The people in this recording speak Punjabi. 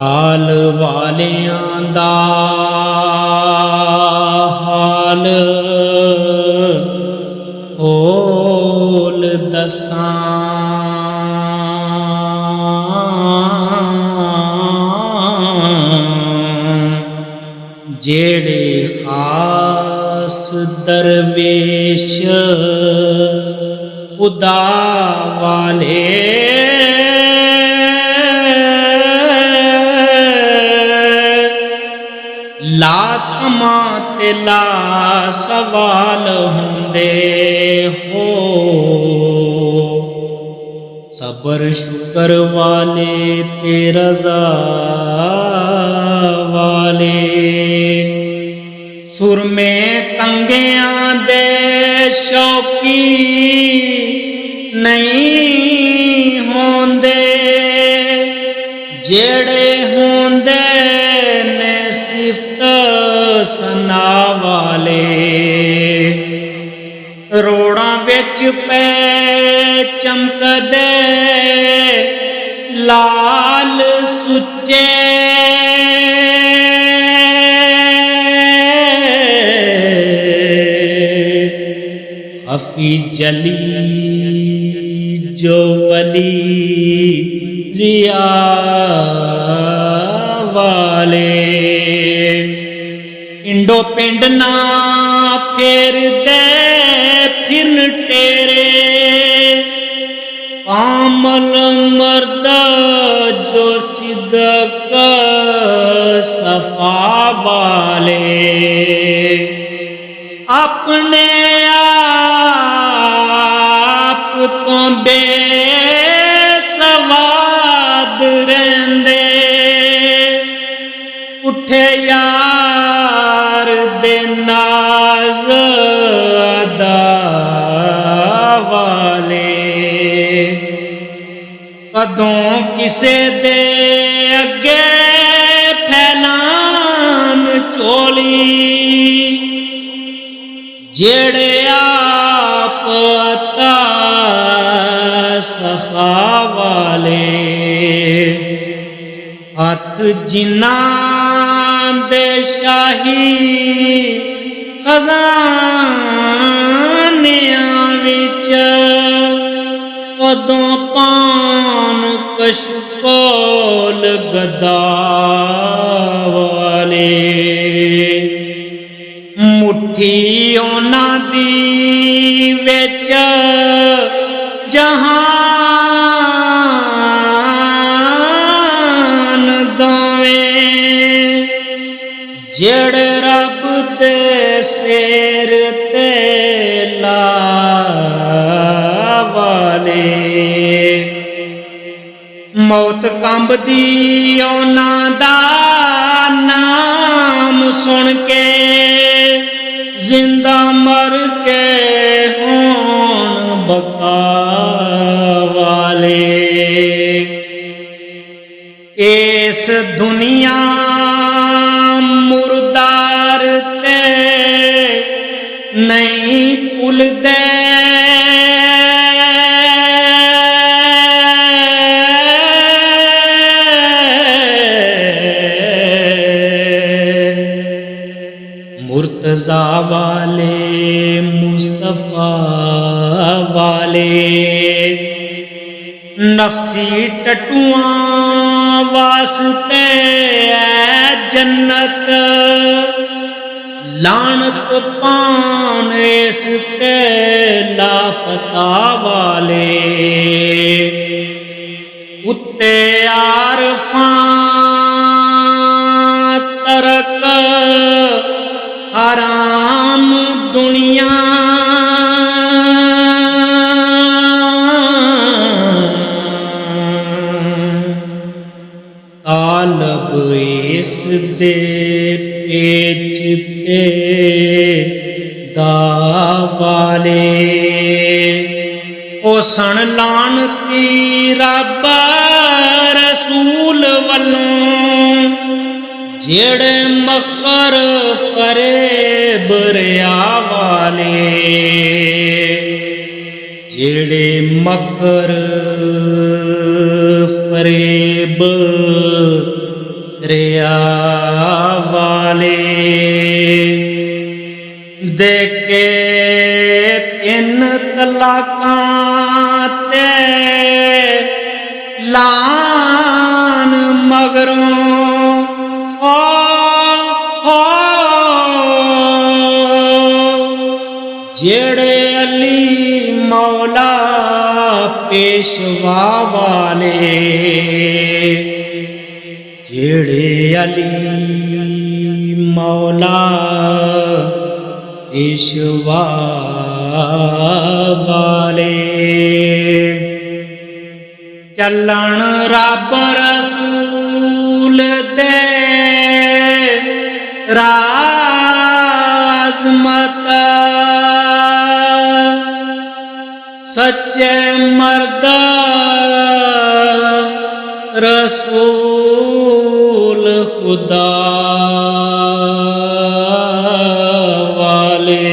ਹਾਲ ਵਾਲਿਆਂ ਦਾ ਹਾਲ ਹੋਲ ਦੱਸਾਂ। ਜਿਹੜੇ ਖਾਸ ਦਰਵੇਸ਼ ਖੁਦਾ ਵਾਲੇ ਲਾ ਥਮਾਂ ਤੇ ਲਾ ਸਵਾਲ ਹੁੰਦੇ ਹੋ। ਸਬਰ ਸ਼ੁਕਰ ਵਾਲੇ ਤੇ ਰਜ਼ਾ ਵਾਲੇ ਸੁਰਮੇ ਕੰਗਿਆਂ ਦੇ ਸ਼ੌਕੀ ਨਹੀਂ ਹੁੰਦੇ। ਜਿਹੜੇ ਹੁੰਦੇ ਨੇ ਸਿਫਤ ਸਨਾ ਵਾਲੇ ਰੋੜਾਂ ਵਿੱਚ ਪੈ ਚਮਕਦੇ ਲਾਲ ਸੁੱਚੇ। ਖਫੀ ਜਲੀ ਜੋ ਵਲੀ ਜ਼ਿਆ ਵਾਲੇ ਪਿੰਡੋ ਪਿੰਡ ਨਾ ਫੇਰਦੇ ਫਿਰਨ ਟੇਰੇ। ਕਾਮਲ ਮਰਦ ਜੋ ਸਿਦਕ ਸਫਾ ਵਾਲੇ ਆਪਣੇ ਆਪ ਤੋਂ ਬੇਸਵਾਦ ਰਹਿੰਦੇ। ਉੱਠੇ ਯਾਰ ਦੇ ਨਾਜ਼ ਅਦਾ ਵਾਲੇ ਕਦੋਂ ਕਿਸੇ ਦੇ ਅੱਗੇ ਫੈਲਾਨ ਝੋਲੀ। ਜਿਹੜੇ ਆਪ ਅਤਾ ਸਖਾ ਵਾਲੇ ਹੱਥ ਜਿਨ੍ਹਾਂ ਦੇ ਸ਼ਾਹੀ ਖਜ਼ਾਨਿਆਂ ਵਿੱਚ ਉਦੋਂ ਪਾਨ ਕਸ਼ਕੋਲ ਗਦਾ ਵਾਲੇ। ਮੁੱਠੀ ਉਹਨਾਂ ਦੀ ਵਿੱਚ ਜਹਾਨ ਦੋਵੇਂ। ਜਿਹੜੇ ਰੱਬ ਦੇ ਸਿਰ ਤੇ ਲਾ ਵਾਲੇ ਮੌਤ ਕੰਬਦੀ ਉਹਨਾਂ ਦਾ ਨਾਮ ਸੁਣ ਕੇ। ਜ਼ਿੰਦਾ ਮਰ ਕੇ ਹੋਣ ਬਕਾ ਵਾਲੇ ਇਸ ਦੁਨੀਆ ਮੁਰਦਾਰ ਤੇ ਨਹੀਂ ਭੁੱਲਦੇ। मुर्तज़ा वाले मुस्तफ़ा वाले नफसी टटुआं वास्ते ऐ जन्नत। लानत पान इस ते लाफता वाले उत्ते आरफां तरक हराम दुनिया। तालब इस दे पेच ते दा वाले ओ सन लानती रब रसूल वल्लों। जेड़े मकर फरेब रिया वाले जेड़े मकर फरेब दरिया वाले दे के 3 तलाकां ते लान मगरों जेड़े अली मौला पेशवा वाले जेड़े अली मौला पेशवा वाले चलन रब रसूल दे राज़मत सच्चे मर्द रसूल खुदा वाले।